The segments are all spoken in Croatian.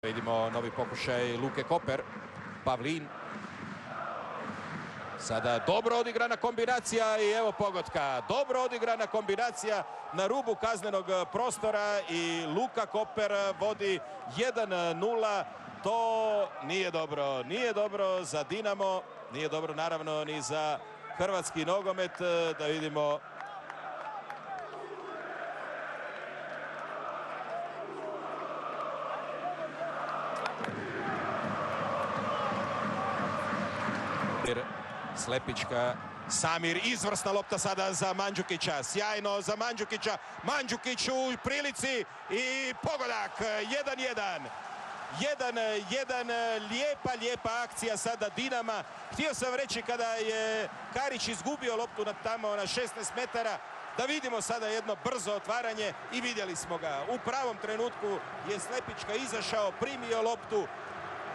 Vidimo novi pokušaj Luke Koper, Pavlin. Sada dobro odigrana kombinacija i evo pogotka. Dobro odigrana kombinacija na rubu kaznenog prostora i Luka Koper vodi 1:0. To nije dobro. Nije dobro za Dinamo. Nije dobro naravno ni za hrvatski nogomet. Da vidimo. Slepićka, Samir, izvrsna lopta sada za Mandžukića, sjajno za Mandžukića, Mandžukić u prilici i pogodak, 1:1. 1:1, lijepa akcija sada Dinama. Htio sam reći kada je Karić izgubio loptu tamo na 16 metara, da vidimo sada jedno brzo otvaranje i vidjeli smo ga. U pravom trenutku je Slepićka izašao, primio loptu,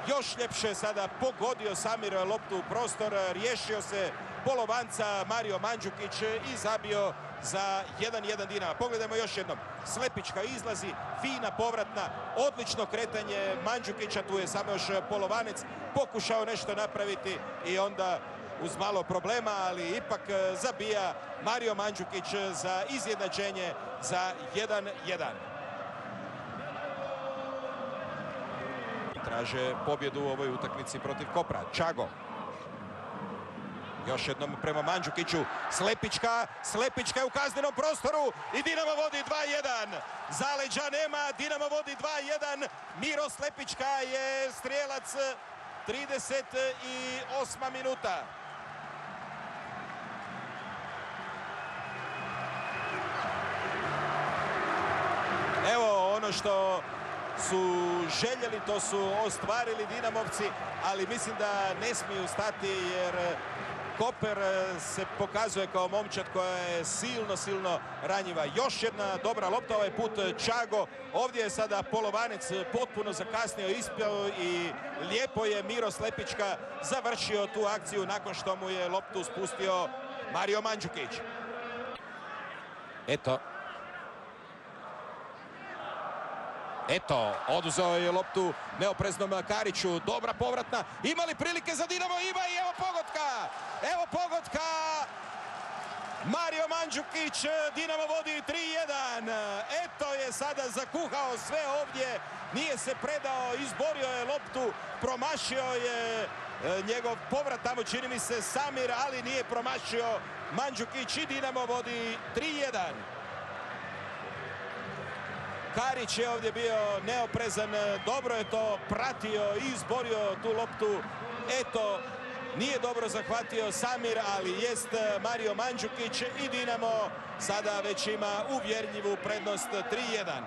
još ljepše sada pogodio Samir loptu u prostor, riješio se polovanca Mario Mandžukić i zabio za 1:1 Dinama. Pogledajmo još jednom. Slepićka izlazi, fina povratna, odlično kretanje Mandžukića, tu je samo još polovanec pokušao nešto napraviti i onda uz malo problema, ali ipak zabija Mario Mandžukić za izjednačenje za 1:1. Traže pobjedu u ovoj utakmici protiv Kopra. Čago. Još jednom prema Mandžukiću. Slepićka je u kaznenom prostoru i Dinamo vodi 2:1. Zaleđa nema, Dinamo vodi 2:1. Miro Slepićka je strijelac, 38. minuta. Evo ono što su željeli, to su ostvarili Dinamovci, ali mislim da ne smiju stati jer Koper se pokazuje kao momčad koja je silno ranjiva. Još jedna dobra lopta, ovaj put Čago. Ovdje je sada polovanec potpuno zakasnio, ispio i lijepo je Miro Slepićka završio tu akciju nakon što mu je loptu spustio Mario Mandžukić. Eto, oduzeo je loptu neopreznom Kariću, dobra povratna, ima li prilike za Dinamo? Ima i evo pogotka, Mario Mandžukić, Dinamo vodi 3:1, eto je sada zakuhao sve ovdje, nije se predao, izborio je loptu, promašio je njegov povrat, tamo čini mi se Samir, ali nije promašio Mandžukić i Dinamo vodi 3:1. Karić je ovdje bio neoprezan, dobro je to pratio i izborio tu loptu. Eto, nije dobro zahvatio Samir, ali jest Mario Mandžukić i Dinamo sada već ima uvjerljivu prednost 3:1.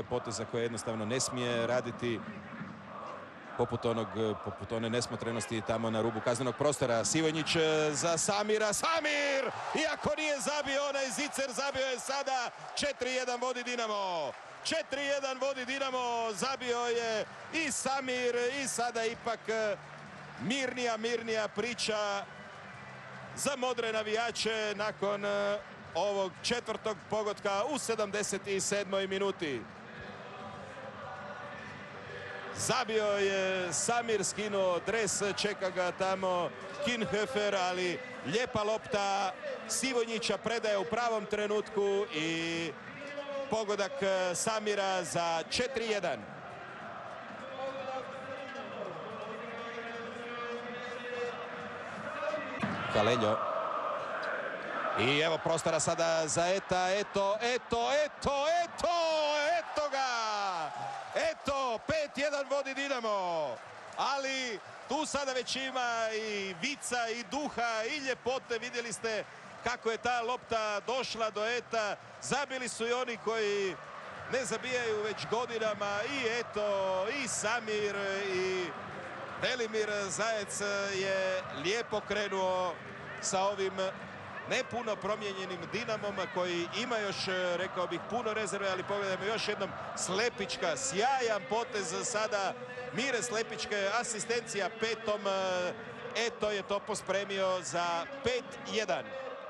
Poteza koje jednostavno ne smije raditi poput one nesmotrenosti tamo na rubu kaznenog prostora. Sivojnić za Samira. Samir! Iako nije zabio onaj zicer, zabio je sada. 4:1 vodi Dinamo. 4:1 vodi Dinamo. Zabio je i Samir i sada ipak mirnija priča za modre navijače nakon ovog četvrtog pogotka u 77. minuti. Zabio je Samir, skinuo dres, čeka ga tamo Kinhofer, ali lijepa lopta Sivojnića predaje u pravom trenutku i pogodak Samira za 4:1. Kaleljo. I evo prostora sada za eto ga! Eto, 5:1 vodi Dinamo, ali tu sada već ima i vica i duha i ljepote. Vidjeli ste kako je ta lopta došla do eta. Zabili su i oni koji ne zabijaju već godinama i eto, i Samir i Velimir Zajec je lijepo krenuo sa ovim ne puno promijenjenim Dinamom koji ima još, rekao bih, puno rezerve, ali pogledajmo još jednom Slepićka, sjajan potez sada Mire Slepićke, asistencija petom, eto je to pospremio za 5:1.